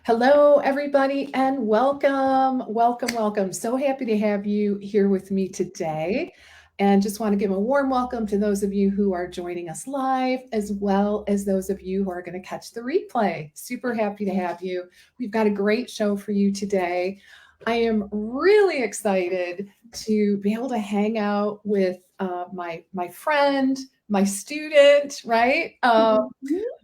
Hello, everybody, and welcome, welcome, welcome. So happy to have you here with me today. And just want to give a warm welcome to those of you who are joining us live, as well as those of you who are going to catch the replay. Super happy to have you. We've got a great show for you today. I am really excited to be able to hang out with my friend, my student, right?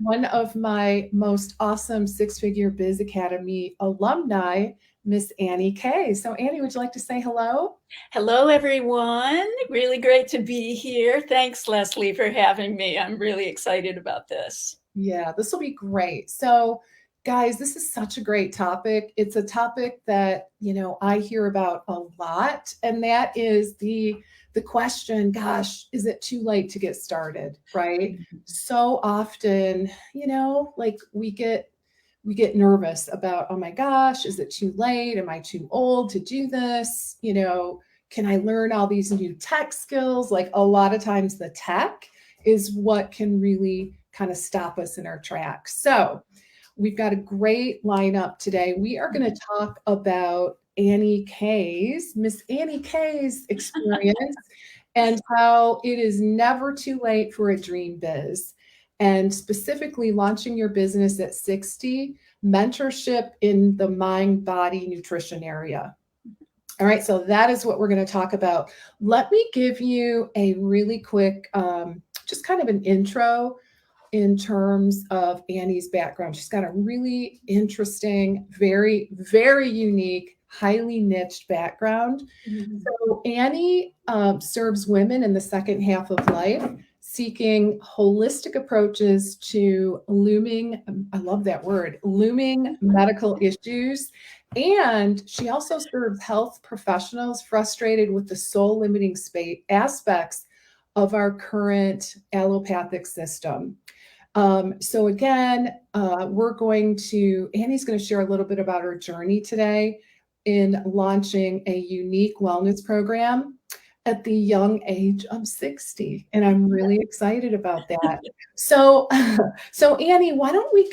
One of my most awesome six-figure Biz Academy alumni, Miss Annie Kay. So Annie, would you like to say hello? Hello, everyone. Really great to be here. Thanks, Leslie, for having me. I'm really excited about this. Yeah, this will be great. So guys, this is such a great topic. It's a topic that, I hear about a lot, and that is the question, gosh, is it too late to get started, right? So often, like we get nervous about, oh my gosh, is it too late? Am I too old to do this? Can I learn all these new tech skills? Like a lot of times the tech is what can really kind of stop us in our tracks. So we've got a great lineup today. We are going to talk about Miss Annie Kay's experience and how it is never too late for a dream biz, and specifically launching your business at 60, mentorship in the mind body nutrition area. All right, so that is what we're going to talk about. Let me give you a really quick, just kind of an intro in terms of Annie's background. She's got a really interesting, very, very unique, highly niched background. So Annie serves women in the second half of life, seeking holistic approaches to looming, I love that word, looming medical issues. And she also serves health professionals frustrated with the soul limiting aspects of our current allopathic system. So again, Annie's going to share a little bit about her journey today in launching a unique wellness program at the young age of 60. And I'm really excited about that. So, so Annie, why don't we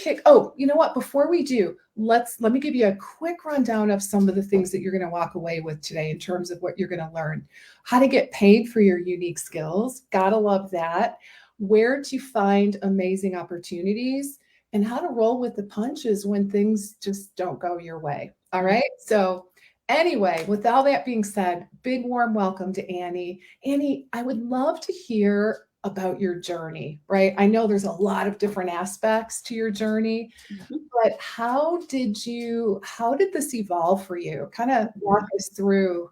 you know what, before we do, let me give you a quick rundown of some of the things that you're going to walk away with today in terms of what you're going to learn. How to get paid for your unique skills. Gotta love that. Where to find amazing opportunities, and how to roll with the punches when things just don't go your way. All right. So anyway, with all that being said, big warm welcome to Annie. Annie, I would love to hear about your journey, right? I know there's a lot of different aspects to your journey, but how did this evolve for you? Kind of walk us through,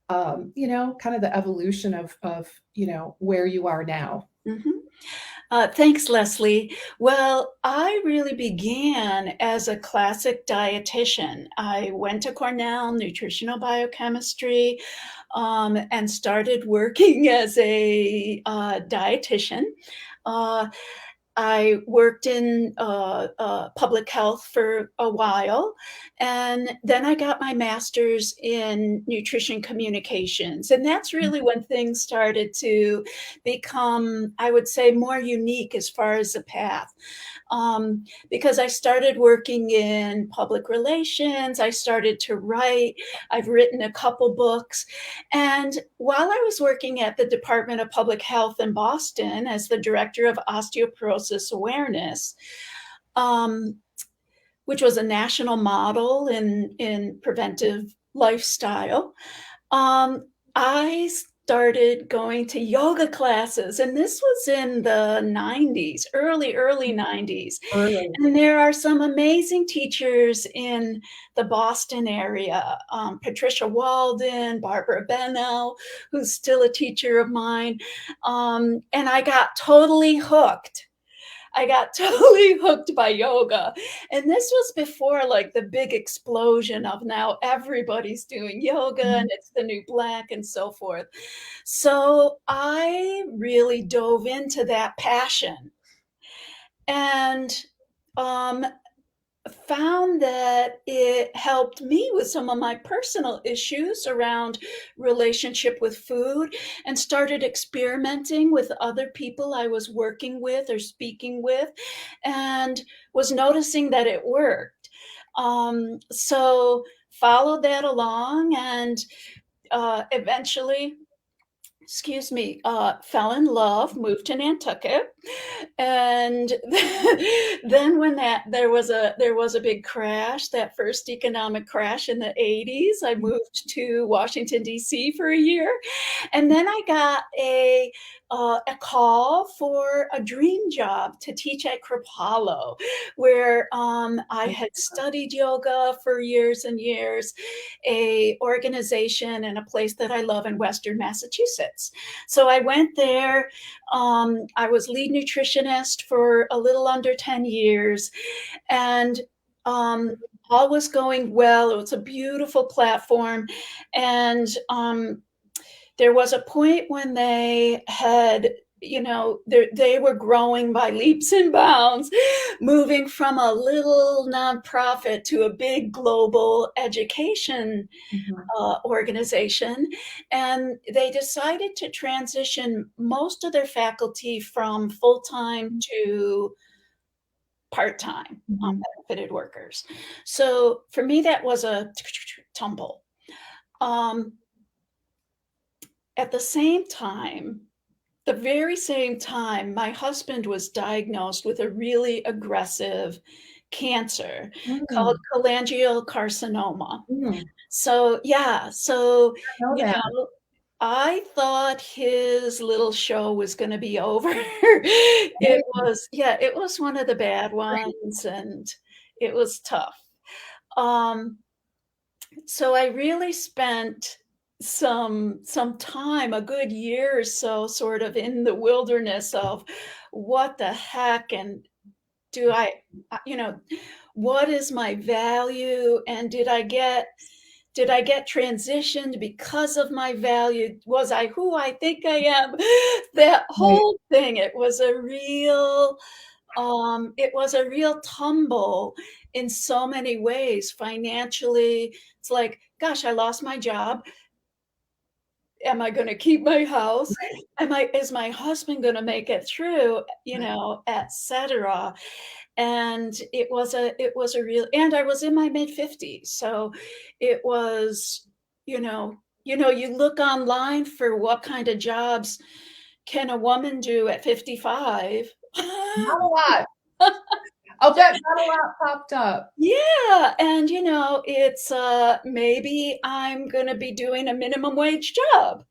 kind of the evolution of where you are now. Thanks, Leslie. Well, I really began as a classic dietitian. I went to Cornell, nutritional biochemistry, and started working as a dietitian. Uh, I worked in public health for a while, and then I got my master's in nutrition communications. And that's really when things started to become, I would say, more unique as far as the path. Because I started working in public relations, I started to write, I've written a couple books. And while I was working at the Department of Public Health in Boston as the director of osteoporosis awareness, which was a national model in preventive lifestyle, I started going to yoga classes, and this was in the 90s, early 90s. Early. And there are some amazing teachers in the Boston area, Patricia Walden, Barbara Bennell, who's still a teacher of mine. And I got totally hooked. I got totally hooked by yoga. And this was before like the big explosion of now everybody's doing yoga and it's the new black and so forth. So I really dove into that passion and found that it helped me with some of my personal issues around relationship with food, and started experimenting with other people I was working with or speaking with, and was noticing that it worked. So followed that along and eventually, excuse me, fell in love, moved to Nantucket, and then when there was a big crash, that first economic crash in the 80s, I moved to Washington, D.C. for a year, and then I got a call for a dream job to teach at Kripalu, where I had studied yoga for years and years, a organization and a place that I love in Western Massachusetts. So I went there. I was lead nutritionist for a little under 10 years, and all was going well. It was a beautiful platform, and there was a point when they had, they were growing by leaps and bounds, moving from a little nonprofit to a big global education organization. And they decided to transition most of their faculty from full-time to part-time unbenefited workers. So for me, that was a tumble. At the same time, the very same time, my husband was diagnosed with a really aggressive cancer called cholangiocarcinoma. So, yeah, so, know you that. know, I thought his little show was gonna be over. It was one of the bad ones, and it was tough. Um, so I really spent some time, a good year or so, sort of in the wilderness of what the heck, and do what is my value, and did I get transitioned because of my value? Was I who I think I am? That Right. whole thing, it was a real tumble in so many ways. Financially, it's like, gosh, I lost my job. Am I gonna keep my house? Is my husband gonna make it through, et cetera? And it was a real, and I was in my mid-50s, so it was, you look online for what kind of jobs can a woman do at 55. Not a lot. I'll bet not a lot popped up. Yeah, and, it's, maybe I'm gonna be doing a minimum wage job.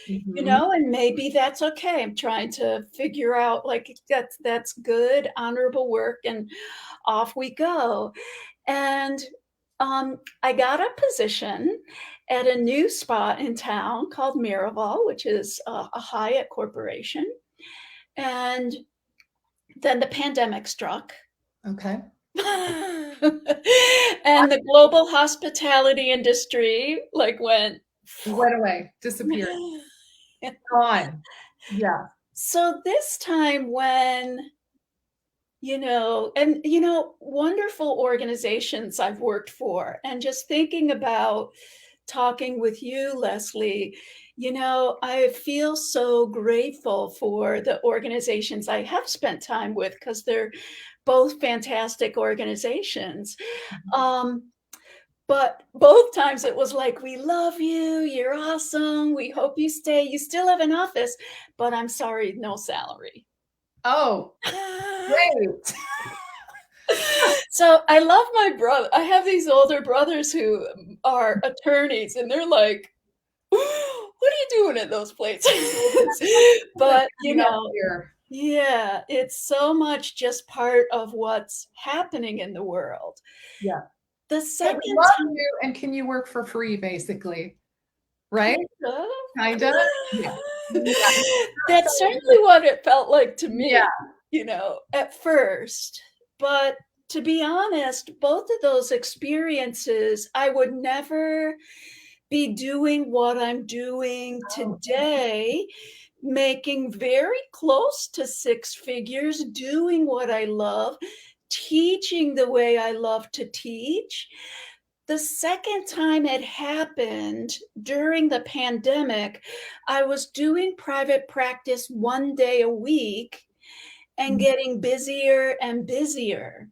And maybe that's okay. I'm trying to figure out, like, that's good, honorable work, and off we go. And I got a position at a new spot in town called Miraval, which is a Hyatt corporation. And then the pandemic struck. Okay. And the global hospitality industry like went Went away, disappeared, gone. Yeah. So this time when, and wonderful organizations I've worked for, and just thinking about talking with you, Leslie, I feel so grateful for the organizations I have spent time with, because they're both fantastic organizations. Um, but both times it was like, "We love you, you're awesome, we hope you stay, you still have an office, but I'm sorry, no salary." Oh, great. So I love my brother. I have these older brothers who are attorneys, and they're like, "What are you doing at those places?" But, Here. yeah, it's so much just part of what's happening in the world. Yeah. The They second love time you, and can you work for free, basically, right? Kinda. Kinda? Yeah. Yeah. That's certainly what it felt like to Yeah. me, at first. But to be honest, both of those experiences, I would never be doing what I'm doing Oh, today, making very close to six figures, doing what I love, teaching the way I love to teach. The second time it happened during the pandemic, I was doing private practice 1 day a week and mhm. getting busier and busier.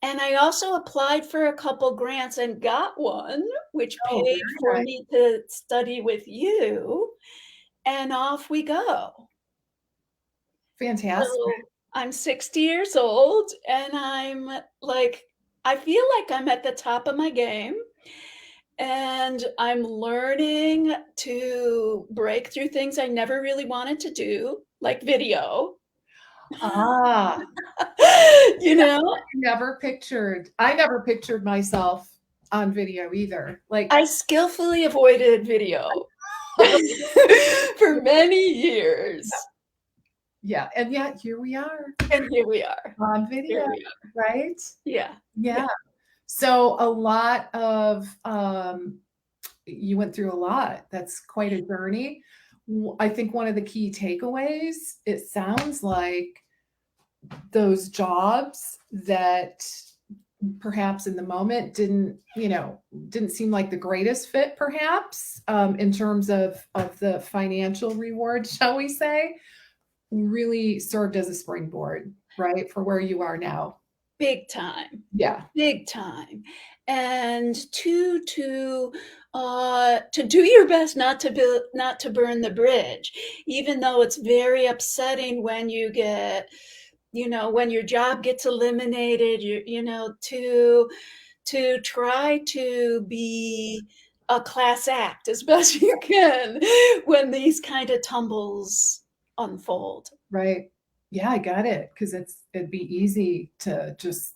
And I also applied for a couple grants and got one, which Oh, paid for very nice. me to study with you, and off we go. Fantastic. So I'm 60 years old, and I'm like, I feel like I'm at the top of my game, and I'm learning to break through things I never really wanted to do, like video. Ah, You know, I never pictured myself on video either. Like, I skillfully avoided video for many years, yeah, and yet here we are and here we are. on Here video, we are. right? Yeah, yeah. Yeah. So a lot of you went through a lot. That's quite a journey. I think one of the key takeaways, it sounds like those jobs that perhaps in the moment didn't seem like the greatest fit perhaps in terms of the financial reward, shall we say, really served as a springboard, right, for where you are now. Big time. Yeah. Big time. And to do your best not to burn the bridge, even though it's very upsetting when you get, when your job gets eliminated, to try to be a class act as best you can when these kind of tumbles unfold. Right. Yeah, I got it. Because it'd be easy to just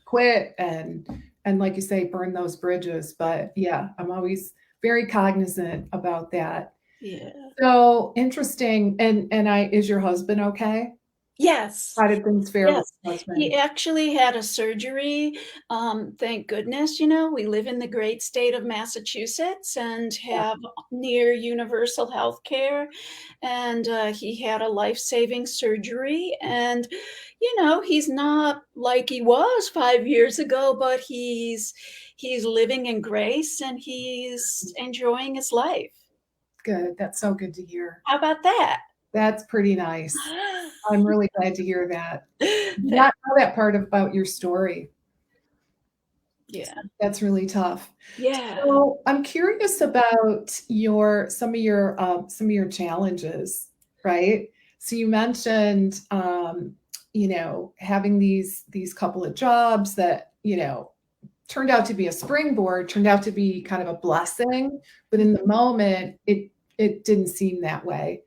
quit and like you say, burn those bridges. But yeah, I'm always very cognizant about that. Yeah. So interesting. And I is your husband okay? Yes. How did things fare with Yes, your he husband? actually had a surgery, thank goodness, we live in the great state of Massachusetts and Yeah, have near universal health care, and, he had a life-saving surgery, and, he's not like he was 5 years ago, but he's living in grace, and he's enjoying his life. good. That's so good to hear. How about that? That's pretty nice. I'm really glad to hear that. Did Thank not know that part about your story. Yeah. That's really tough. Yeah. So I'm curious about some of your challenges, right? So you mentioned, having these couple of jobs that turned out to be a springboard, turned out to be kind of a blessing, but in the moment, it didn't seem that way.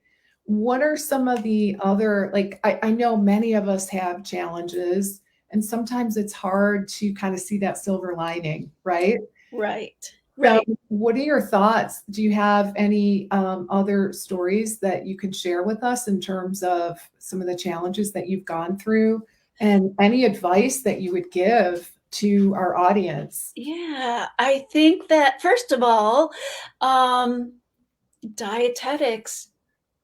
What are some of the other, like, I know many of us have challenges, and sometimes it's hard to kind of see that silver lining, right? Right, So, right. what are your thoughts? Do you have any other stories that you can share with us in terms of some of the challenges that you've gone through, and any advice that you would give to our audience? Yeah, I think that first of all, um, dietetics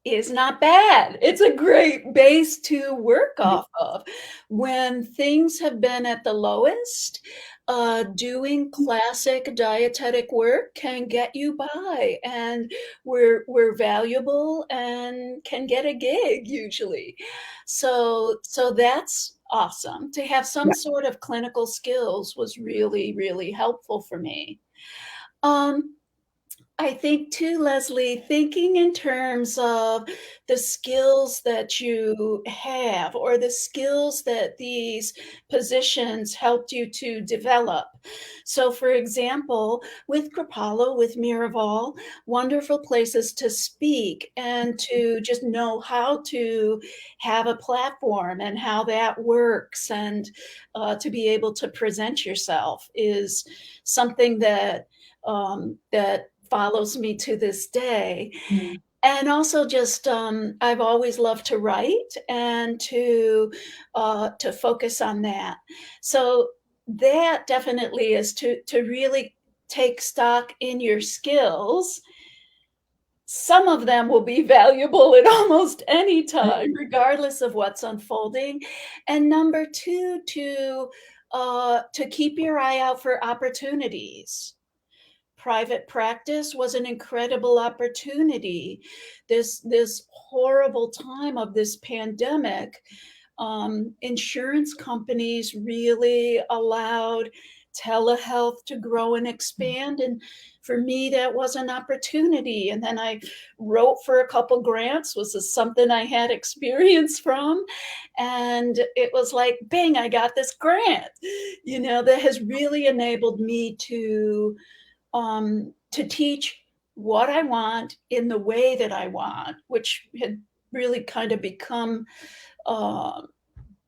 is not bad. It's a great base to work Right. off of. When things have been at the lowest, doing classic dietetic work can get you by, and we're valuable and can get a gig usually. So that's awesome. To have some Yeah. sort of clinical skills was really, really helpful for me. Um, I think too, Leslie, thinking in terms of the skills that you have or the skills that these positions helped you to develop. So, for example, with Kripalu, with Miraval, wonderful places to speak and to just know how to have a platform and how that works, and to be able to present yourself is something that follows me to this day. Mm. And also just, I've always loved to write and to focus on that. So that definitely is to really take stock in your skills. Some of them will be valuable at almost any time, regardless of what's unfolding. And number two, to keep your eye out for opportunities. Private practice was an incredible opportunity. This horrible time of this pandemic, insurance companies really allowed telehealth to grow and expand. And for me, that was an opportunity. And then I wrote for a couple grants, was this something I had experience from. And it was like, bang, I got this grant, that has really enabled me to teach what I want in the way that I want, which had really kind of become uh,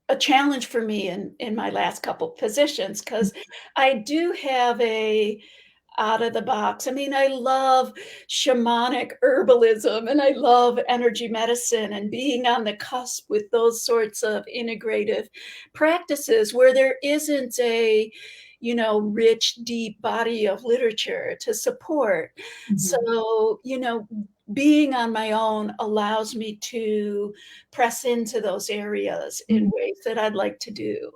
a challenge for me in my last couple positions, because I do have a out of the box. I mean, I love shamanic herbalism and I love energy medicine and being on the cusp with those sorts of integrative practices where there isn't a, rich, deep body of literature to support. Mhm. So, being on my own allows me to press into those areas in Mhm. ways that I'd like to do.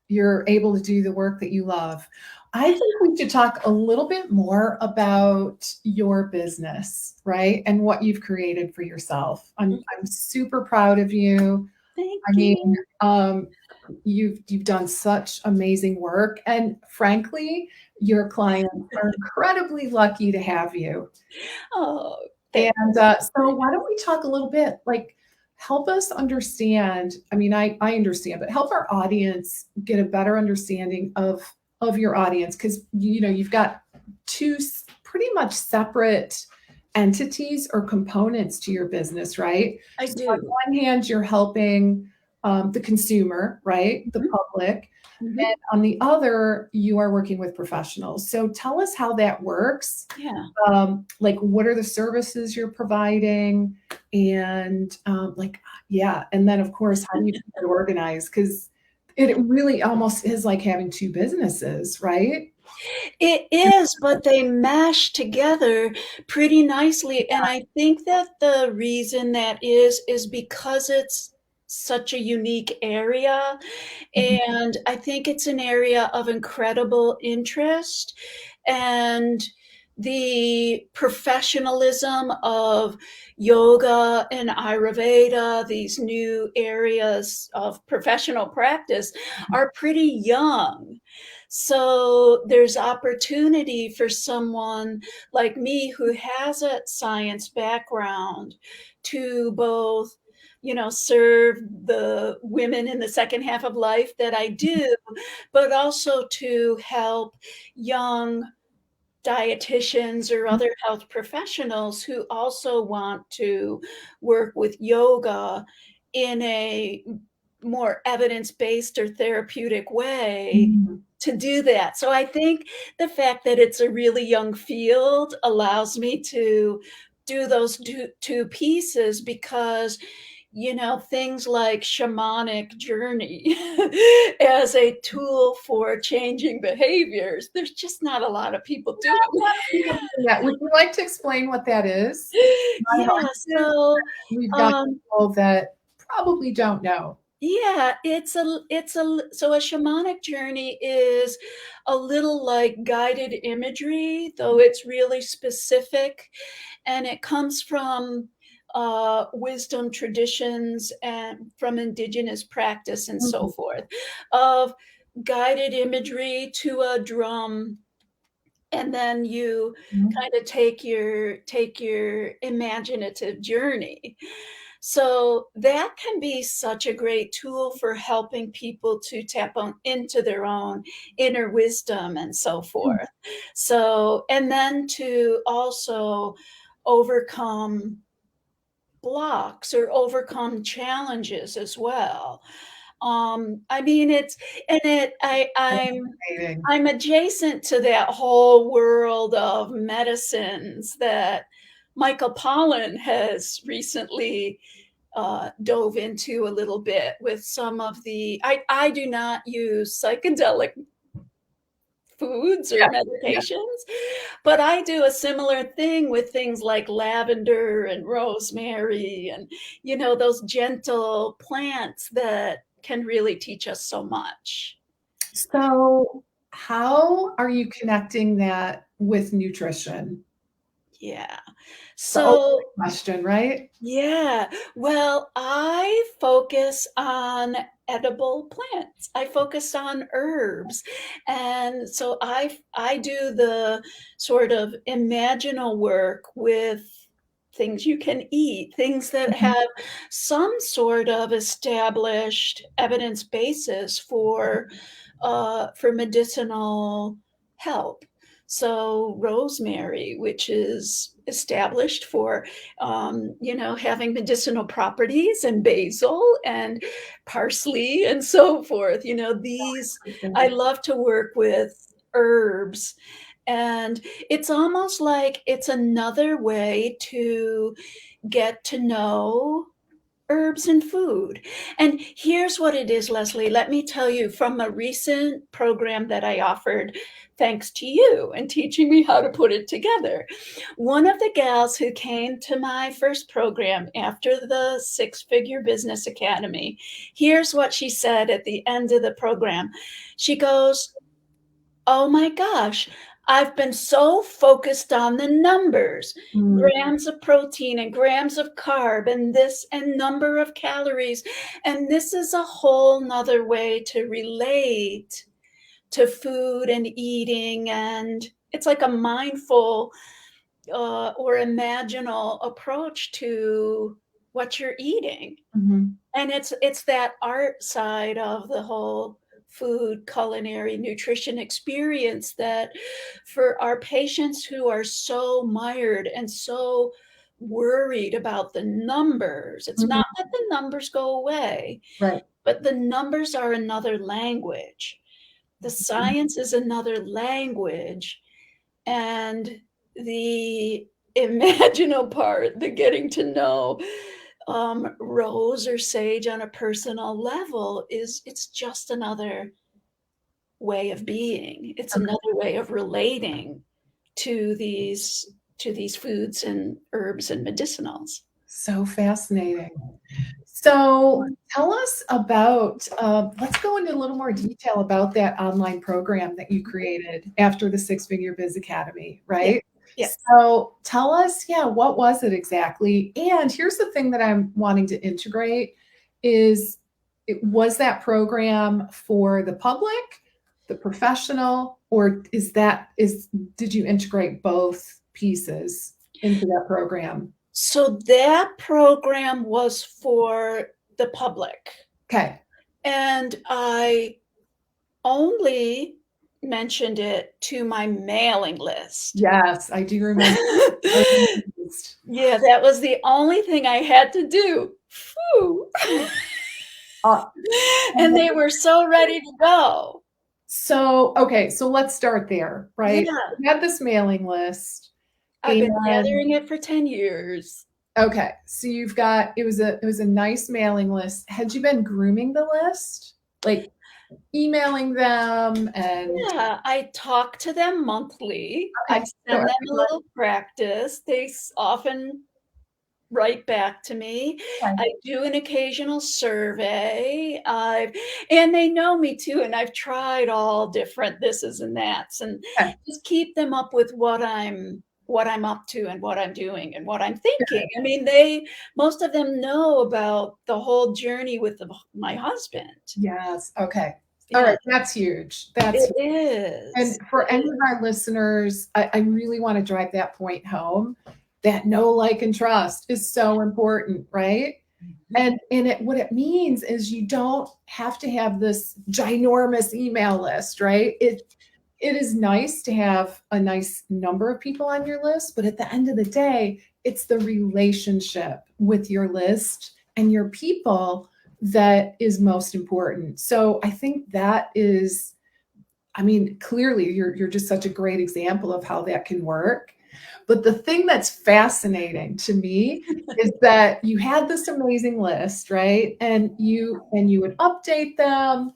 You're able to do the work that you love. I think we should talk a little bit more about your business, right? And what you've created for yourself. I'm super proud of you. Thank I mean, you. um, you've done such amazing work, and frankly, your clients are incredibly lucky to have you. Oh, thank And so, why don't we talk a little bit, like, help us understand? I mean, I understand, but help our audience get a better understanding of your audience, because you've got two pretty much separate entities or components to your business, right? I So on do. one hand, you're helping the consumer, right, the Mhm, public, mhm. and on the other, you are working with professionals. So tell us how that works. Yeah, Like, what are the services you're providing? And like, yeah. And then, of course, how do you keep it organized? Because it really almost is like having two businesses, right? it is, but they mash together pretty nicely, and I think that the reason that is because it's such a unique area, Mhm. and I think it's an area of incredible interest, and the professionalism of yoga and Ayurveda, these new areas of professional practice, are pretty young. So there's opportunity for someone like me who has a science background to both, serve the women in the second half of life that I do, but also to help young dietitians or other health professionals who also want to work with yoga in a more evidence-based or therapeutic way Mhm. to do that. So I think the fact that it's a really young field allows me to do those two pieces because, things like Shamanic Journey as a tool for changing behaviors, there's just not a lot of people doing Not a lot of people do that. Would you like to explain what that is? My Yeah, audience, so, we've got um, people that probably don't know. yeah, so a shamanic journey is a little like guided imagery, though it's really specific, and it comes from wisdom traditions and from indigenous practice and so Mhm. forth, of guided imagery to a drum, and then you Mhm. kind of take your imaginative journey. So that can be such a great tool for helping people to tap into their own inner wisdom and so forth. So, and then to also overcome blocks or overcome challenges as well. I mean, it's and it Fascinating. I'm adjacent to that whole world of medicines that Michael Pollan has recently dove into a little bit with some of the. I do not use psychedelic foods or Yeah, yeah. medications, but I do a similar thing with things like lavender and rosemary and, those gentle plants that can really teach us so much. So, how are you connecting that with nutrition? Yeah. The ultimate So, question, right? yeah. Well, I focus on edible plants. I focus on herbs. And so I do the sort of imaginal work with things you can eat, things that Mhm. have some sort of established evidence basis for medicinal help. So rosemary, which is established for, having medicinal properties, and basil and parsley and so forth. I love to work with herbs, and it's almost like it's another way to get to know herbs and food. And here's what it is, Leslie. Let me tell you from a recent program that I offered, thanks to you and teaching me how to put it together. One of the gals who came to my first program after the Six Figure Business Academy, here's what she said at the end of the program. She goes, "Oh my gosh, I've been so focused on the numbers, Mm, grams of protein and grams of carb and this and number of calories. And this is a whole nother way to relate to food and eating. And it's like a mindful or imaginal approach to what you're eating." mhm, And it's that art side of the whole food, culinary, nutrition experience that for our patients who are so mired and so worried about the numbers, it's mhm. not that the numbers go away, Right. but the numbers are another language. The science is another language, and the imaginal part, the getting to know rose or sage on a personal level, it's just another way of being. It's Okay. another way of relating to these foods and herbs and medicinals. So fascinating. So tell us about, let's go into a little more detail about that online program that you created after the Six Figure Biz Academy, Yeah. right? Yeah. So tell us, yeah, what was it exactly? And here's the thing that I'm wanting to integrate is was that program for the public, the professional, or did you integrate both pieces into that program? So that program was for the public, Okay. and I only mentioned it to my mailing list. Yes, I do remember. I was amazed. Yeah, that was the only thing I had to do. Phew. Uh, And they were so ready to go. so, okay, so let's start there, right? Yeah, You had this mailing list, I've been and gathering it for 10 years. okay, so you've got it was a nice mailing list. Had you been grooming the list? Like emailing them and Yeah, I talk to them monthly. I okay, so send them a everyone little practice. They often write back to me. okay, I do an occasional survey. And they know me too, and I've tried all different thises and that's, and okay, just keep them up with what I'm up to and what I'm doing and what I'm thinking. I mean, most of them know about the whole journey with my husband. yes, okay. All Yeah, right, that's huge. That's it is. And for any of our listeners, I really want to drive that point home that know, like, and trust is so important, right? Mhm. And what it means is you don't have to have this ginormous email list, right? It is nice to have a nice number of people on your list, but at the end of the day, it's the relationship with your list and your people that is most important. So I think that is, I mean, clearly you're just such a great example of how that can work. But the thing that's fascinating to me is that you had this amazing list, right? And you would update them.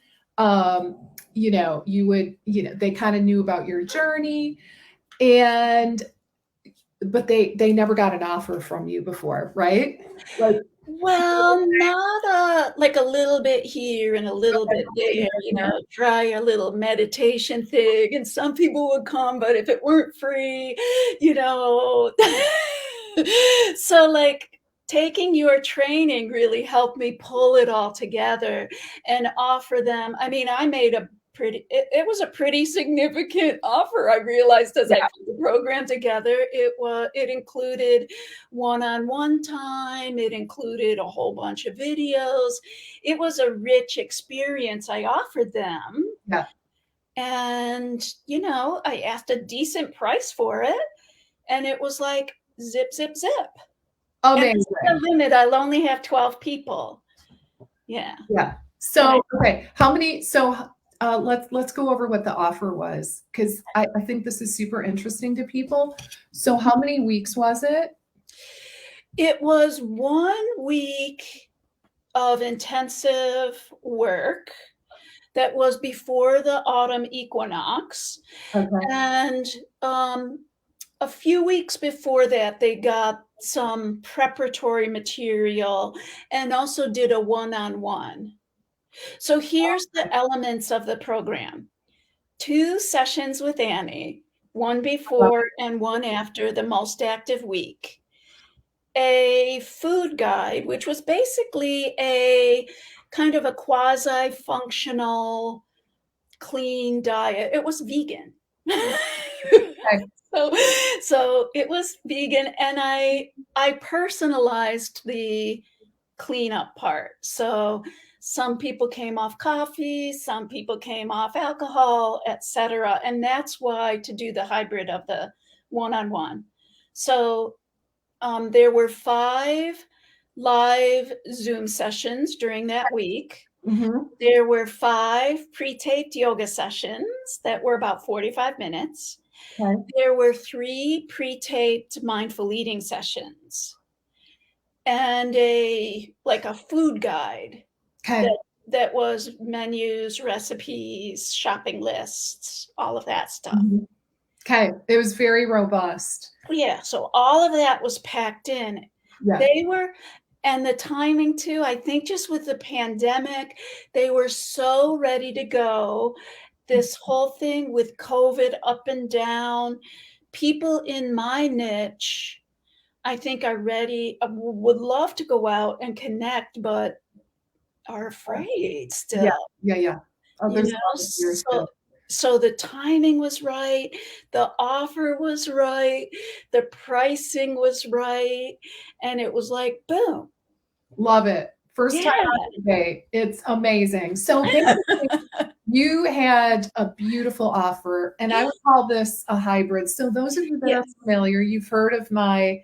You would, they kind of knew about your journey, and but they never got an offer from you before, right? Like, Well, not like a little bit here and a little bit there, try a little meditation thing, and some people would come, but if it weren't free, you know. So, like, taking your training really helped me pull it all together and offer them. I mean, I made a it was a pretty significant offer. I realized as I Yeah. put the program together, it included one-on-one time. It included a whole bunch of videos. It was a rich experience I offered them. Yeah. And, I asked a decent price for it. And it was like zip, zip, zip. And this is the Amazing. limit. I'll only have 12 people. Yeah. Yeah. And I, So, okay, how many? So, let's go over what the offer was, because I think this is super interesting to people. So, how many weeks was it? it was 1 week of intensive work that was before the autumn equinox. Okay. And a few weeks before that, they got some preparatory material and also did a one-on-one. So here's the elements of the program: 2 sessions with Annie, one before and one after the most active week. A food guide, which was basically a kind of a quasi-functional clean diet. It was vegan. Okay. So so it was vegan, and I personalized the cleanup part. So some people came off coffee, some people came off alcohol, etc. And that's why to do the hybrid of the one-on-one. So there were 5 live Zoom sessions during that week. Mhm. There were 5 pre-taped yoga sessions that were about 45 minutes. Okay. There were 3 pre-taped mindful eating sessions and a food guide Okay. that was menus, recipes, shopping lists, all of that stuff. Mhm. Okay. It was very robust. Yeah, so all of that was packed in. Yeah. They were and the timing too, I think just with the pandemic, they were so ready to go. This whole thing with COVID up and down, people in my niche, I think are ready, would love to go out and connect, but are afraid Yeah. still, Yeah. Yeah. Oh, you there's a know? lot of fears too. So the timing was right, the offer was right, the pricing was right, and it was like, boom. Love it. First time Yeah. out of the gate. It's amazing. So basically, you had a beautiful offer, and I would call this a hybrid. So those of you that are Yes. familiar, you've heard of my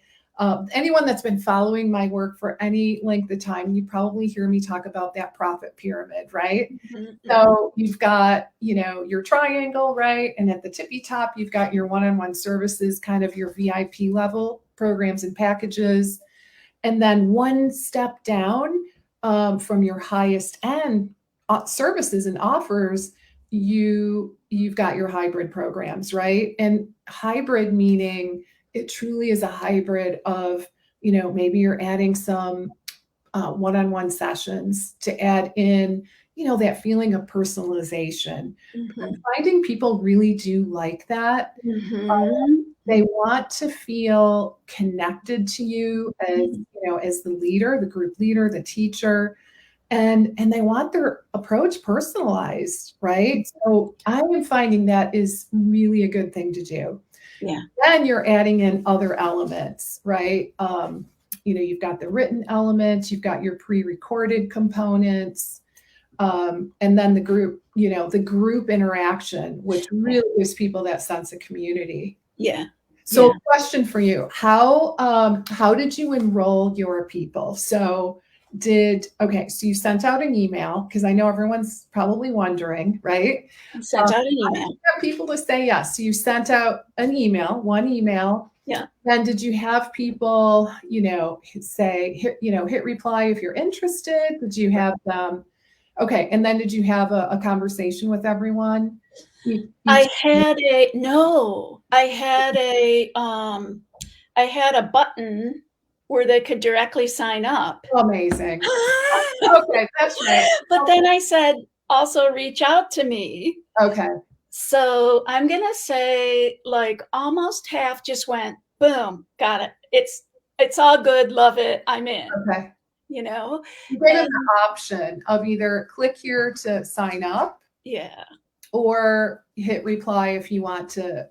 anyone that's been following my work for any length of time, you probably hear me talk about that profit pyramid, right? Mhm, mhm. So you've got, your triangle, right? And at the tippy top, you've got your one-on-one services, kind of your VIP level programs and packages. And then one step down from your highest end services and offers, you've got your hybrid programs, right? And hybrid meaning it truly is a hybrid of, maybe you're adding some one-on-one sessions to add in, that feeling of personalization. I'm Mhm. finding people really do like that. Mhm. They want to feel connected to you as, Mhm. as the leader, the group leader, the teacher, and they want their approach personalized, right? So I am finding that is really a good thing to do. Yeah. Then you're adding in other elements, right? You've got the written elements, you've got your pre-recorded components, and then the group interaction, which Yeah. really gives people that sense of community. Yeah. So, Yeah. question for you: how did you enroll your people? So, so you sent out an email because I know everyone's probably wondering, right? Sent out an How did you email. get people to say yes? So you sent out an email, one email. Yeah. Then did you have people, say hit reply if you're interested? Did you have them? Okay, and then did you have a conversation with everyone? Each. I had a no, I had a button where they could directly sign up. Amazing. Okay, that's right. But then I said, also reach out to me. Okay. So I'm going to say like almost half just went, boom, got it. It's all good. Love it. I'm in, Okay. you know? You gave them And the option of either click here to sign up yeah, or hit reply if you want to,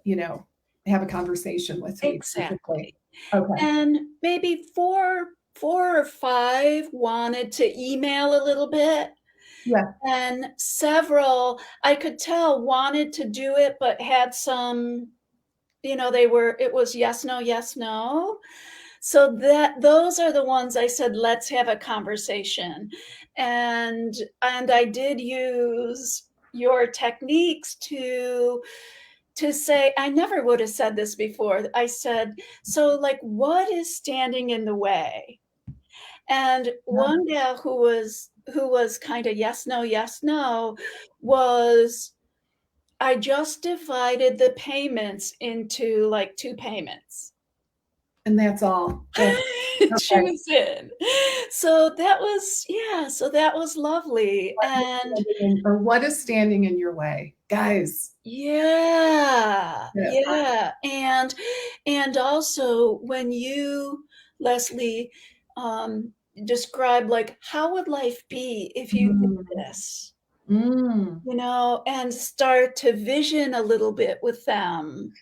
have a conversation with me exactly. physically. Okay. And maybe four or five wanted to email a little bit. Yeah. And several, I could tell, wanted to do it, but had some, it was yes, no, yes, no. So those are the ones I said, let's have a conversation. And I did use your techniques to say, I never would have said this before. I said, so like, what is standing in the way? And Yeah. one gal who was kind of yes, no, was I just divided the payments into like two payments. And that's all. That's She okay. was in. So that was, yeah, so that was lovely. And Or what is standing in your way? Guys. yeah, Yeah. yeah. And also when you, Leslie, describe like how would life be if you did Mm. this? Mm. And start to vision a little bit with them,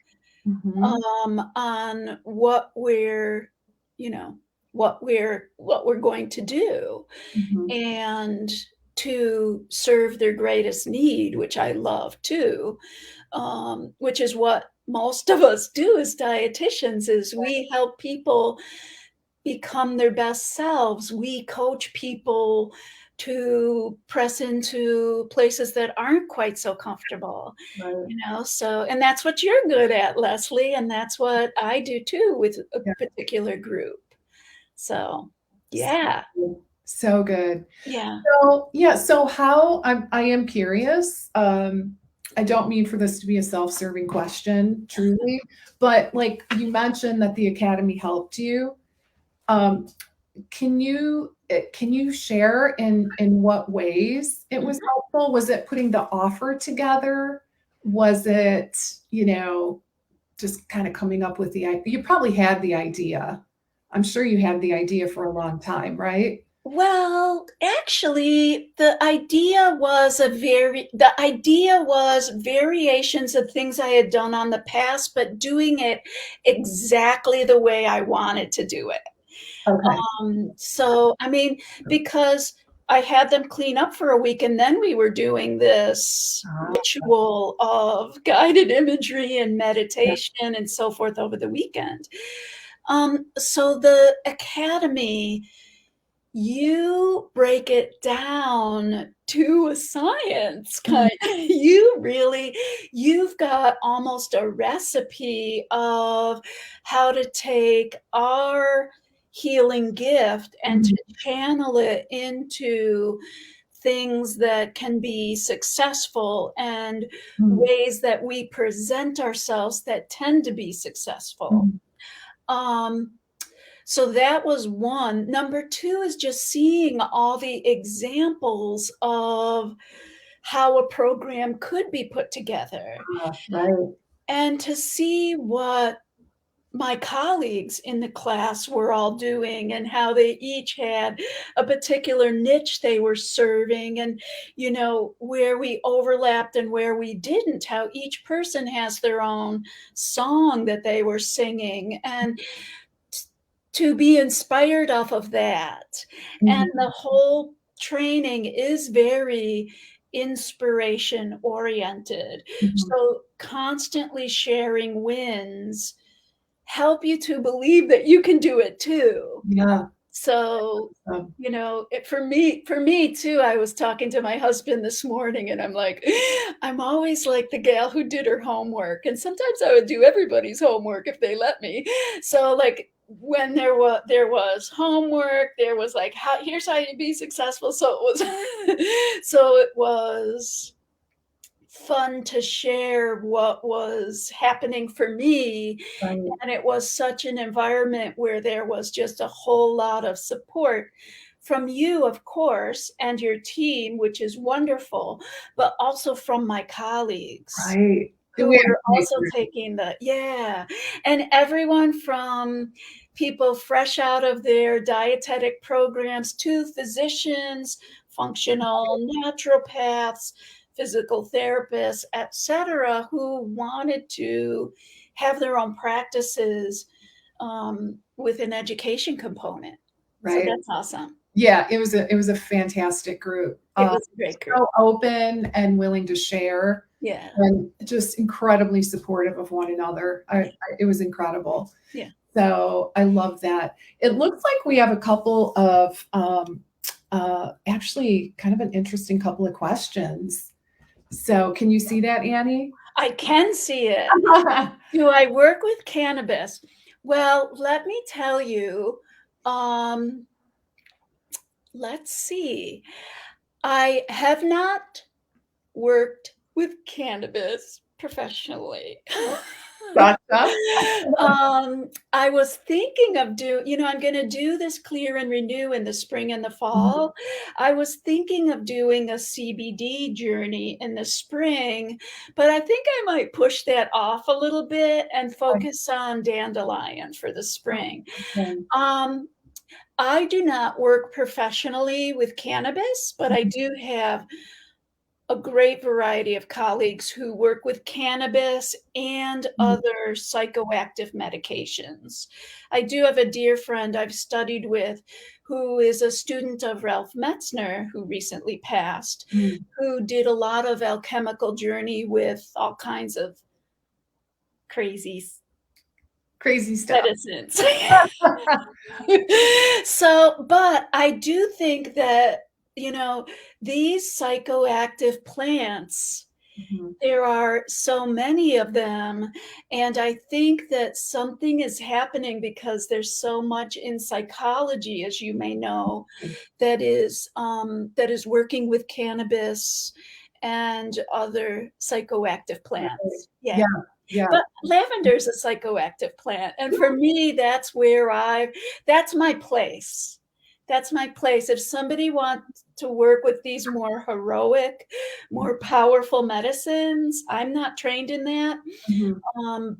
Mhm. on what we're, you know, what we're going to do, Mhm. and to serve their greatest need, which I love too, which is what most of us do as dietitians, is we help people become their best selves. We coach people to press into places that aren't quite so comfortable, Right. so, and that's what you're good at, Leslie, and that's what I do too with a Yeah. particular group. So, yeah, So good. yeah. So, yeah, so how I am curious. I don't mean for this to be a self-serving question, truly, but like you mentioned that the academy helped you. Um, can you share in what ways it was Mhm. helpful? Was it putting the offer together? Was it, just kind of coming up with the idea? You probably had the idea. I'm sure you had the idea for a long time, right? Well, actually, the idea was variations of things I had done on the past, but doing it exactly the way I wanted to do it. Okay. So, I mean, because I had them clean up for a week and then we were doing this Ah, ritual of guided imagery and yeah. meditation and so forth over the weekend. So the academy, you break it down to a science Mhm, kind. You've got almost a recipe of how to take our healing gift and mhm, to channel it into things that can be successful, and mhm, ways that we present ourselves that tend to be successful. mhm, Um, so that was one. Number two is just seeing all the examples of how a program could be put together, right. and to see what my colleagues in the class were all doing and how they each had a particular niche they were serving, and where we overlapped and where we didn't, how each person has their own song that they were singing, and to be inspired off of that. And Mhm, the whole training is very inspiration oriented. mhm. So constantly sharing wins help you to believe that you can do it too. Yeah. So, Um, for me too, I was talking to my husband this morning and I'm like, I'm always like the gal who did her homework. And sometimes I would do everybody's homework if they let me. So like when there was homework, there was like, here's how you be successful. So it was so it was fun to share what was happening for me. Right. And it was such an environment where there was just a whole lot of support from you, of course, and your team, which is wonderful, but also from my colleagues Right. who We have were also taking and everyone from people fresh out of their dietetic programs to physicians, functional naturopaths, physical therapists, etc., who wanted to have their own practices with an education component. So right. that's awesome. Yeah, it was a fantastic group. It was a great group. So open and willing to share Yeah. and just incredibly supportive of one another. It was incredible. Yeah. So I love that. It looks like we have a couple of actually kind of an interesting couple of questions. So can you see that, Annie? I can see it. Do I work with cannabis? Well, let me tell you, let's see. I have not worked with cannabis professionally. Gotcha. I was thinking of I'm going to do this clear and renew in the spring and the fall. I was thinking of doing a CBD journey in the spring, but I think I might push that off a little bit and focus on dandelion for the spring. Okay. I do not work professionally with cannabis, but I do have a great variety of colleagues who work with cannabis and other psychoactive medications. I do have a dear friend I've studied with who is a student of Ralph Metzner, who recently passed, who did a lot of alchemical journey with all kinds of crazy Crazy medicines. But I do think that, these psychoactive plants, there are so many of them. And I think that something is happening because there's so much in psychology, as you may know, that is working with cannabis and other psychoactive plants. Yeah. Yeah. But lavender is a psychoactive plant. And for me, that's my place. That's my place. If somebody wants to work with these more heroic, more powerful medicines, I'm not trained in that.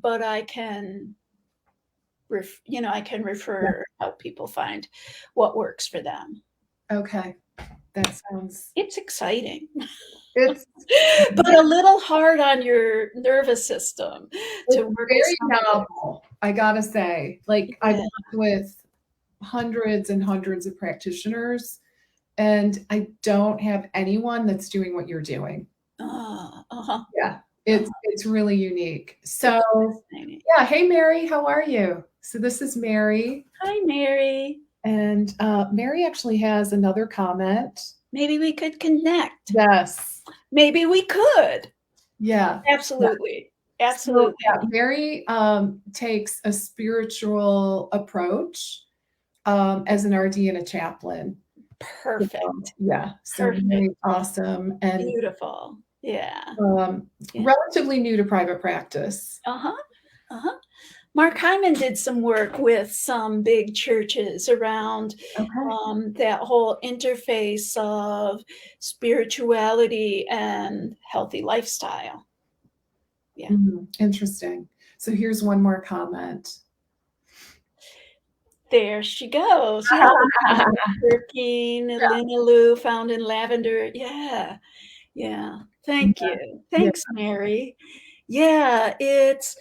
But I can, help people find what works for them. Okay. That sounds. It's exciting. It's but a little hard on your nervous system to work very with novel, I gotta say. Like I've worked with hundreds and hundreds of practitioners, and I don't have anyone that's doing what you're doing. Yeah, it's really unique. So yeah, hey Mary, how are you? So this is Mary. Hi, Mary. And Mary actually has another comment. Maybe we could connect. Yes. Maybe we could. Yeah. Absolutely. Yeah. Absolutely. So, yeah, Mary takes a spiritual approach as an RD and a chaplain. Perfect. Yeah. So very awesome and beautiful. Yeah. Relatively new to private practice. Mark Hyman did some work with some big churches around that whole interface of spirituality and healthy lifestyle. Yeah. Interesting. So here's one more comment. There she goes. Working, Lina Lou, found in lavender. Yeah. Yeah. Thank you. Thanks, Mary. Yeah, it's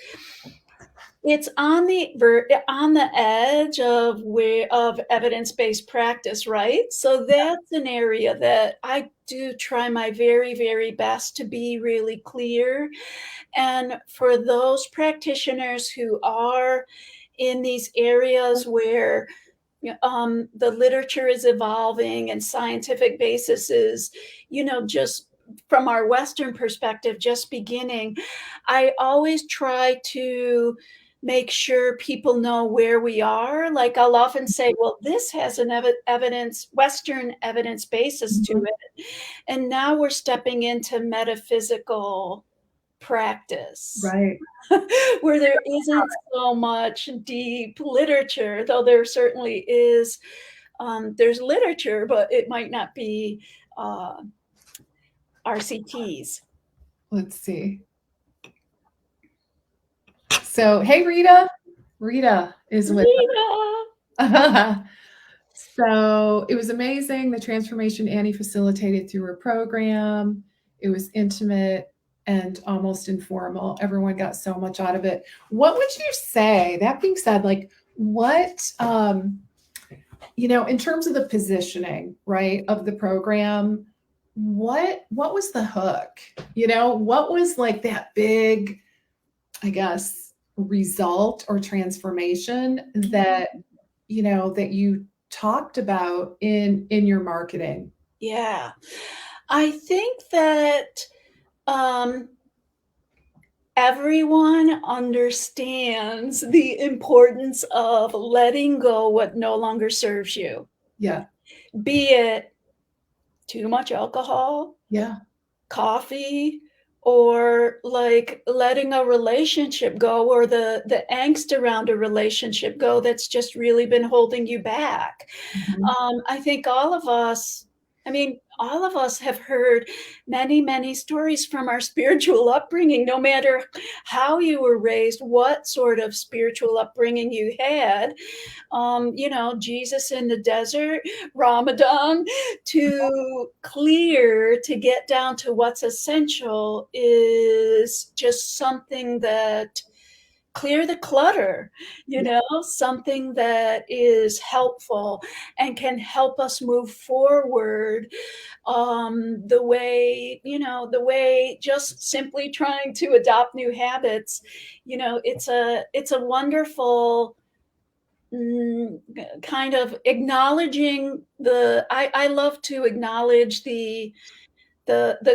on the edge of evidence-based practice, right? So that's an area that I do try my very, very best to be really clear. And for those practitioners who are in these areas where the literature is evolving and scientific basis is, just from our Western perspective, just beginning, I always try to make sure people know where we are. Like I'll often say, well, this has an Western evidence basis to Mhm. it. And now we're stepping into metaphysical practice Right. where there isn't so much deep literature, though there certainly is. There's literature, but it might not be uh, RCTs. Let's see. So, hey, Rita. Rita is with Rita! us. So, it was amazing. The transformation Annie facilitated through her program. It was intimate and almost informal. Everyone got so much out of it. What would you say? That being said, like, what, in terms of the positioning, right, of the program, what was the hook? What was like that big, I guess, result or transformation that that you talked about in your marketing? Yeah. I think that um, everyone understands the importance of letting go what no longer serves you, Yeah. be it too much alcohol, Yeah. coffee, or like letting a relationship go, or the angst around a relationship go that's just really been holding you back. Mhm. I think all of us have heard many, many stories from our spiritual upbringing, no matter how you were raised, what sort of spiritual upbringing you had. Jesus in the desert, Ramadan, to clear, to get down to what's essential is just something that clear the clutter, Yeah. something that is helpful and can help us move forward, the way just simply trying to adopt new habits. It's a wonderful kind of acknowledging I love to acknowledge the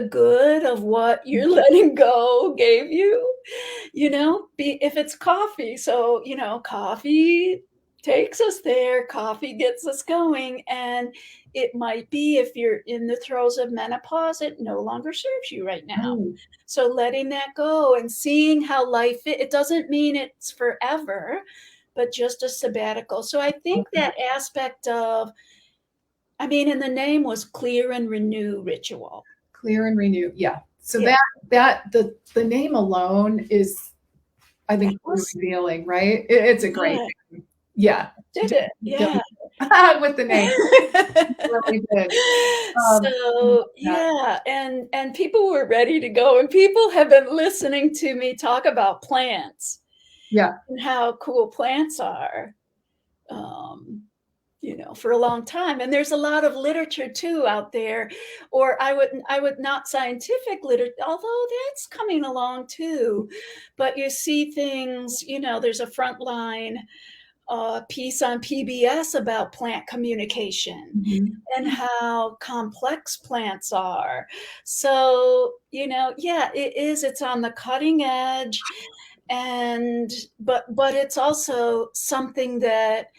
good of what you're letting go gave you, if it's coffee. So, coffee takes us there, coffee gets us going. And it might be if you're in the throes of menopause, it no longer serves you right now. Right. So letting that go and seeing how it doesn't mean it's forever, but just a sabbatical. So I think that aspect of, and the name was Clear and Renew Ritual. Clear and renew. Yeah. So Yeah. the name alone is, I think, really Yes. revealing, right? It's a great Yeah. name. Yeah. Did it. Yeah. With the name. Really good. So, Yeah. yeah, and people were ready to go, and people have been listening to me talk about plants Yeah. and how cool plants are, for a long time. And there's a lot of literature too out there, or I would not scientific literature, although that's coming along too. But you see things, there's a frontline piece on PBS about plant communication Mhm. and how complex plants are. So, yeah, it's on the cutting edge, and but it's also something that,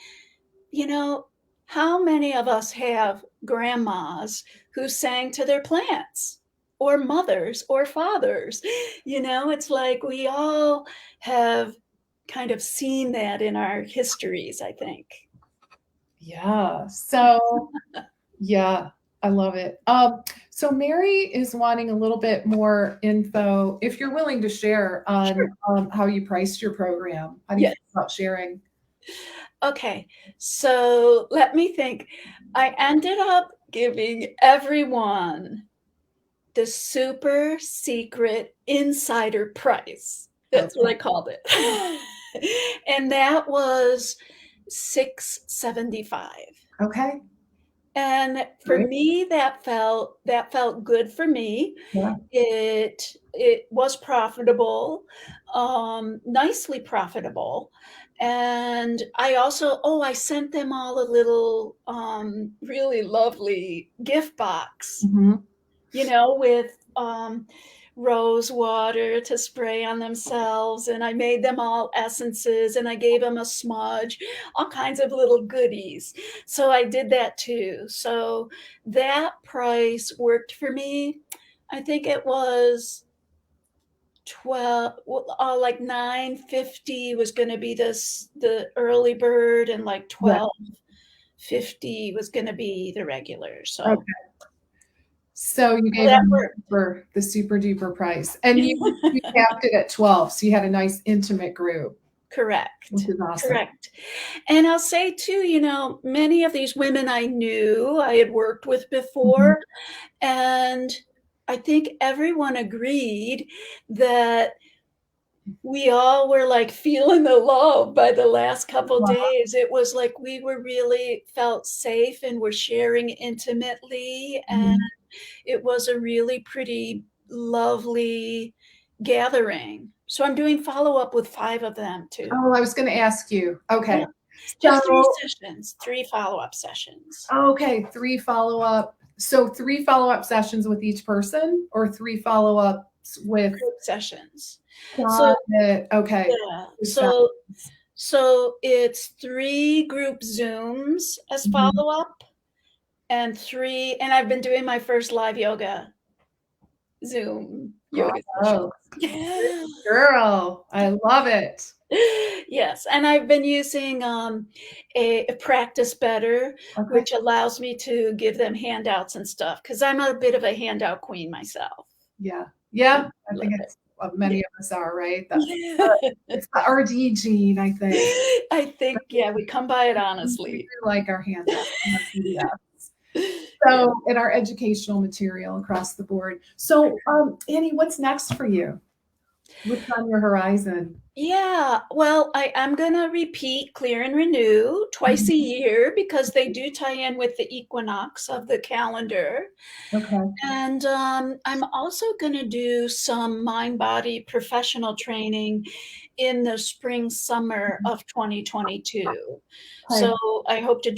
you know, how many of us have grandmas who sang to their plants, or mothers or fathers? It's like we all have kind of seen that in our histories, I think. Yeah. So, yeah, I love it. So Mary is wanting a little bit more info, if you're willing to share, Sure. on how you priced your program. How do you Yes. feel about sharing? Okay. So let me think. I ended up giving everyone the super secret insider price. That's what Okay. I called it. And that was $675. Okay. And for Great. me, that felt good for me. Yeah. It was profitable, nicely profitable. And I sent them all a little really lovely gift box, Mhm. with rose water to spray on themselves, and I made them all essences, and I gave them a smudge, all kinds of little goodies. So I did that too. So that price worked for me. I think it was 12, well, like 950 was going to be the early bird, and like Yeah. 1250 was going to be the regular. So Okay. So you gave that them worked. for the super duper price, and you capped it at 12, so you had a nice intimate group, which Correct. is awesome. Correct. And I'll say too, many of these women I knew, I had worked with Mhm. before, and I think everyone agreed that we all were like feeling the love by the last couple Wow. days. It was like we were really felt safe and were sharing intimately, and Mhm. it was a really pretty lovely gathering. So I'm doing follow-up with 5 of them too. Oh, I was gonna ask you. Yeah, Okay. just 3 So sessions, 3 follow-up sessions. okay, 3 follow-up. So 3 follow-up sessions with each person or 3 follow-ups with Group sessions. got So it. Okay. yeah, Good so sessions. so it's 3 group Zooms as Mhm. follow-up, and I've been doing my first live Zoom yoga Oh, sessions. girl, I love it. Yes, and I've been using, a Practice Better, Okay. which allows me to give them handouts and stuff, because 'cause I'm a bit of a handout queen myself. Yeah. Yeah, Yeah, I I think love it. it's what Yeah. many of us are, right? Yeah. It's the RD gene, I think. I think, yeah, we come by it We honestly. do like our handouts and our PDFs. Yeah. So, in our educational material across the board. So, Annie, what's next for you? What's on your horizon? Yeah, well, I am gonna repeat Clear and Renew twice a Mhm. year because they do tie in with the equinox of the calendar. Okay. And I'm also going to do some mind body professional training in the spring summer of 2022. Okay. So I hope to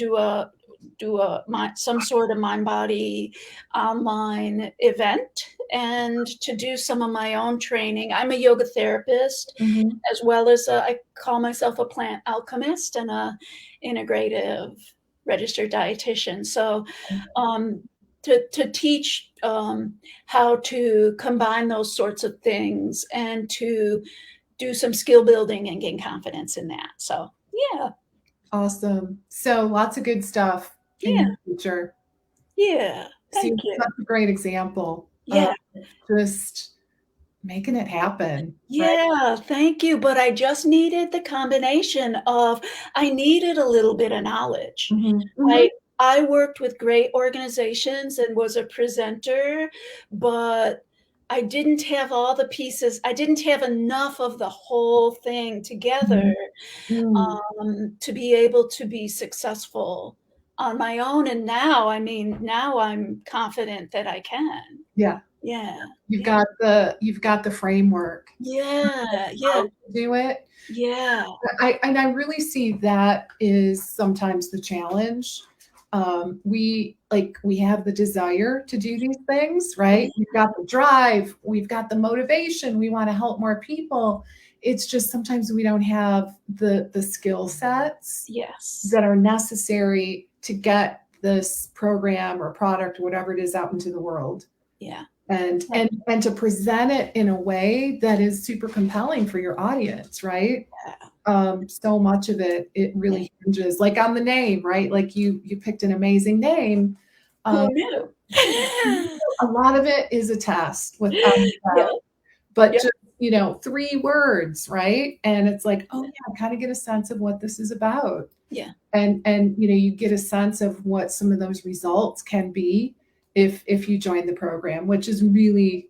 some sort of mind body online event, and to do some of my own training. I'm a yoga therapist, Mhm. as well as I call myself a plant alchemist and a integrative registered dietitian. So um, to teach how to combine those sorts of things and to do some skill building and gain confidence in that. So yeah, Awesome. So, lots of good stuff in yeah, your future. yeah. So, Thank you're you. such a great example of Yeah, just making it happen, right? yeah. Thank you. But I just needed the combination of I needed a little bit of knowledge. Mhm. Mhm. I I worked with great organizations and was a presenter, but I didn't have all the pieces. I didn't have enough of the whole thing together, Mhm. Mm. to be able to be successful on my own. And now, I mean, now I'm confident that I can. Yeah. Yeah, You've yeah, got the framework yeah, how yeah, to do it. yeah, I really see that is sometimes the challenge. We have the desire to do these things, yeah, right? We've got the drive, we've got the motivation, we want to help more people. It's just sometimes we don't have the skill sets yes, that are necessary to get this program or product or whatever it is out into the world yeah, and yeah, and to present it in a way that is super compelling for your audience, right? So much of it yeah. really hinges like on the name, right? Like you picked an amazing name. Who Um, knew? a lot of it is a test without a Yeah, doubt, but yeah, just 3 words, right? And it's like, oh yeah, I kind of get a sense of what this is about, yeah, and you get a sense of what some of those results can be if you join the program, which is really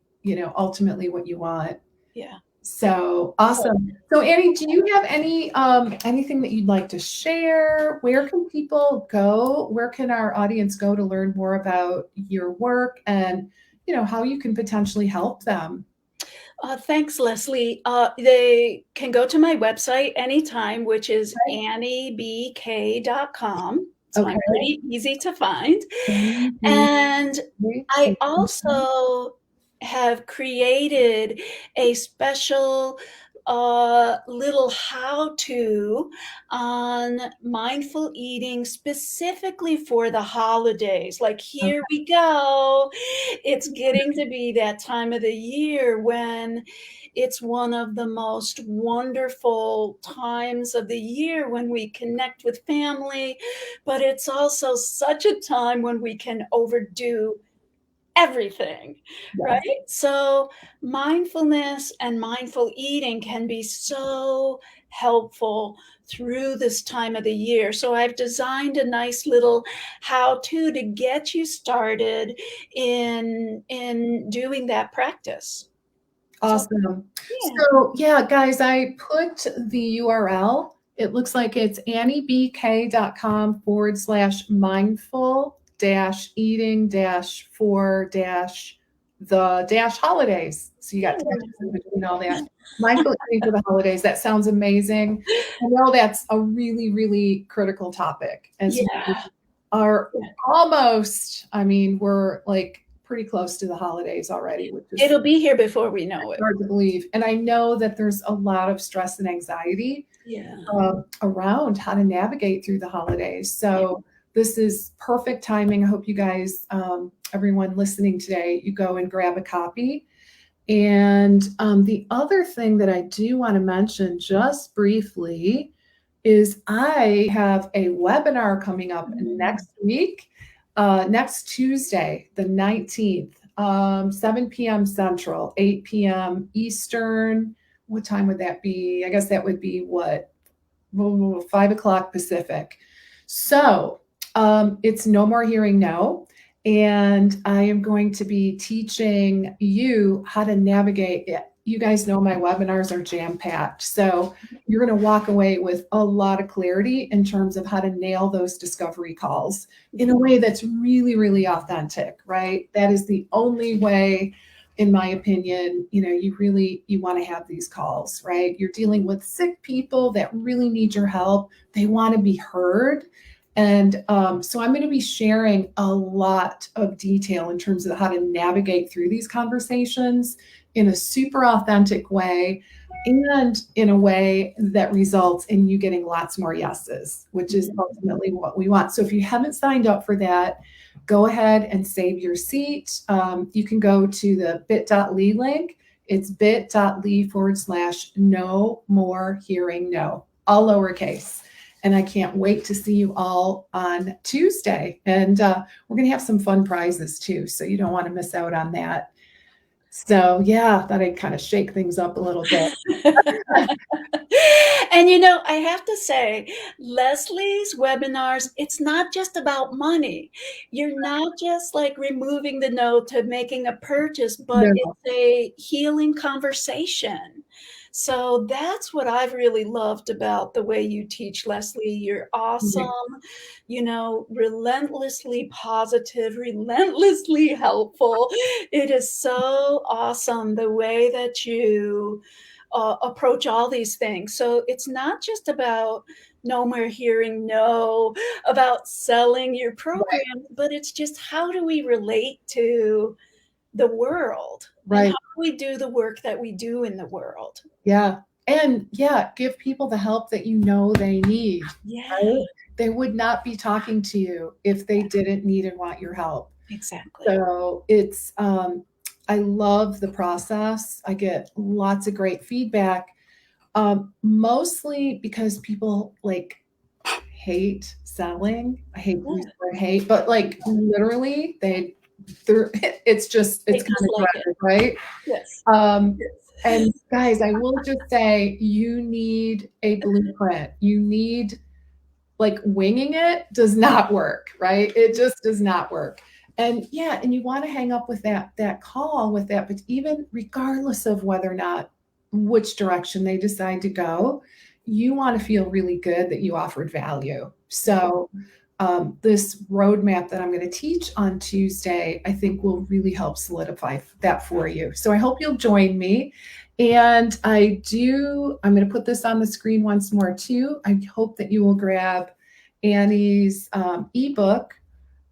ultimately what you want. yeah. So So awesome. So Annie, do you have anything that you'd like to share? Where can people go? Where can our audience go to learn more about your work and how you can potentially help them? Thanks, Leslie. They can go to my website anytime, which is Okay. anniebk.com. So I'm Okay. pretty easy to find. Thank you. And I also have created a special little how-to on mindful eating specifically for the holidays. Like, here Okay. we go. It's getting to be that time of the year when it's one of the most wonderful times of the year when we connect with family, but it's also such a time when we can overdo everything, right? Yes. So, mindfulness and mindful eating can be so helpful through this time of the year. So, I've designed a nice little how-to get you started in doing that practice. So, Awesome. yeah. So, yeah, guys, I put the URL. It looks like it's anniebk.com/mindful dash eating dash for dash the dash holidays. So you got dashes in between all that. Mindful eating for the holidays. That sounds amazing. I know that's a really, really critical topic as we Yeah. are Yeah. almost, I mean, we're like pretty close to the holidays already, which is It'll be here before we know it. hard to believe. And I know that there's a lot of stress and anxiety Yeah. around how to navigate through the holidays. Yeah. So this is perfect timing. I hope you guys, everyone listening today, you go and grab a copy. And the other thing that I do want to mention just briefly is I have a webinar coming up next week, next Tuesday, the 19th, 7 p.m. Central, 8 p.m. Eastern. What time would that be? I guess that would be what, 5 o'clock Pacific. So it's No More Hearing No. And I am going to be teaching you how to navigate it. You guys know my webinars are jam-packed. So you're going to walk away with a lot of clarity in terms of how to nail those discovery calls in a way that's really, really authentic, right? That is the only way, in my opinion, you want to have these calls, right? You're dealing with sick people that really need your help. They want to be heard. And so I'm going to be sharing a lot of detail in terms of how to navigate through these conversations in a super authentic way and in a way that results in you getting lots more yeses, which is ultimately what we want. So if you haven't signed up for that, go ahead and save your seat. You can go to the bit.ly link. It's bit.ly/no more hearing no, all lowercase. And I can't wait to see you all on Tuesday. And we're going to have some fun prizes too. So you don't want to miss out on that. So yeah, thought I'd kind of shake things up a little bit. And I have to say, Leslie's webinars, it's not just about money. You're not just like removing the no to making a purchase, but No, it's a healing conversation. So that's what I've really loved about the way you teach, Leslie. You're awesome, relentlessly positive, relentlessly helpful. It is so awesome the way that you approach all these things. So it's not just about no more hearing no, about selling your program, right, but it's just how do we relate to the world and how right. do we do the work that we do in the world? Yeah. And yeah, give people the help that you know they need, Yeah, right? They would not be talking to you if they didn't need and want your help. exactly. So it's, I love the process. I get lots of great feedback, mostly because people like hate selling. I hate to use Yeah, the word hate, but like literally it's they kind of dislike it. dreaded, right? Yes. Um, Yes. and guys, I will just say you need a blueprint. You need, like, winging it does not work, right? It just does not work. And yeah, and you want to hang up with that call with that, but even regardless of whether or not which direction they decide to go, you want to feel really good that you offered value. So this roadmap that I'm going to teach on Tuesday, I think will really help solidify that for you. So I hope you'll join me. And I'm going to put this on the screen once more too. I hope that you will grab Annie's ebook.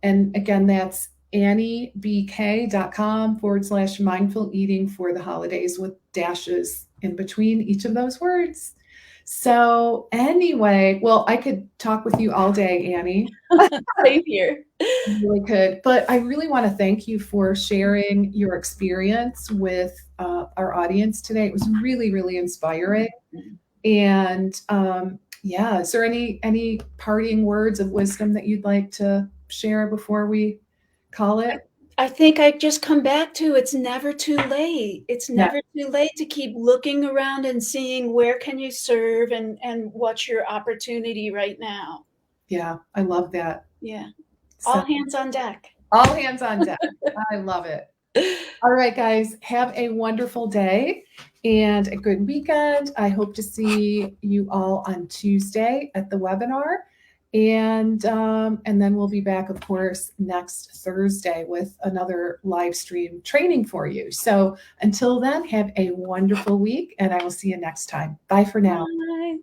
And again, that's AnnieBK.com/mindful eating for the holidays with dashes in between each of those words. So anyway, well, I could talk with you all day, Annie. Same here. I really could, but I really want to thank you for sharing your experience with our audience today. It was really, really inspiring. And yeah, is there any parting words of wisdom that you'd like to share before we call it? I think I just come back to it's never too late. It's Yeah, never too late to keep looking around and seeing where can you serve and what's your opportunity right now. yeah, I love that. Yeah. So All hands on deck. all hands on deck. I love it. All right, guys, have a wonderful day and a good weekend. I hope to see you all on Tuesday at the webinar. And then we'll be back, of course, next Thursday with another live stream training for you. So until then, have a wonderful week, and I will see you next time. Bye for now. Bye.